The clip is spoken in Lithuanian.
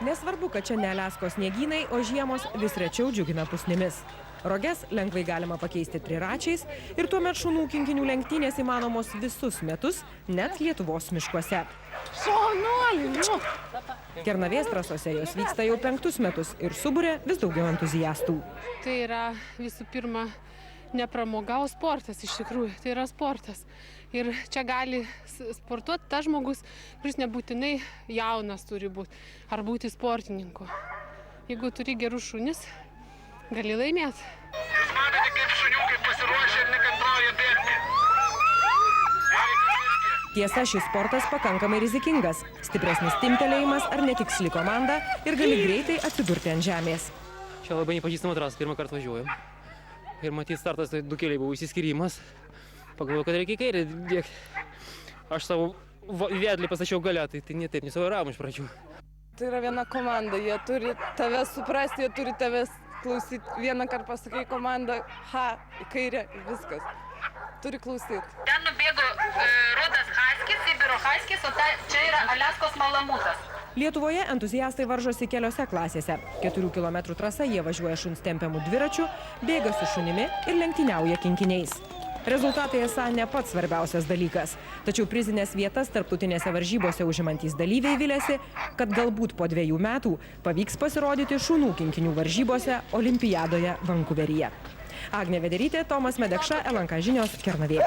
Nesvarbu, kad čia ne Aliaskos sniegynai, o žiemos vis rečiau džiugina pusnimis. Roges lengvai galima pakeisti triračiais ir tuomet šunų kinkinių lenktynės įmanomos visus metus, net Lietuvos miškuose. Kernavės trasose jos vyksta jau 5 metus ir suburia vis daugiau entuziastų. Tai yra visų pirma ne pramoga, o sportas iš tikrųjų. Tai yra sportas. Ir čia gali sportuoti tas žmogus, kuris nebūtinai jaunas turi būti, ar būti sportininku. Jeigu turi gerus šunis, gali laimėti. Jūs matote, kaip šuniukai pasiruošę ir nekantrauja bėgti. Tiesa, šis sportas pakankamai rizikingas. Stipresnis timptelėjimas ar netiksli komanda ir gali greitai atsidurti ant žemės. Čia labai nepažįstama trasa, pirmą kartą važiuojam. Ir matyti startas, tai 2 keliai buvo įsiskyrimas. Pagalvojau, kad reikia į kairę bėgti. Aš savo vedlį pastačiau gale, tai ne taip, nesivairavome iš pradžių. Tai yra viena komanda, jie turi tave suprasti, jie turi tavęs klausyti. Vieną kartą pasakai komandą, į kairę, viskas. Turi klausyti. Ten nubėgo rudas haskis, Sibiro haskis, o čia yra Aliaskos malamutas. Lietuvoje entuziastai varžosi keliose klasėse. 4 km trasa jie važiuoja šuns tempiamų dviračių, bėga su šunimi ir lenktyniauja kinkiniais. Rezultatai esą ne pats svarbiausias dalykas. Tačiau prizinės vietas tarptautinėse varžybose užimantys dalyviai viliasi, kad galbūt po 2 metų pavyks pasirodyti šunų kinkinių varžybose Olimpiadoje Vankuveryje. Agnė Vederytė, Tomas Medekša, LNK žinios, Kernavė.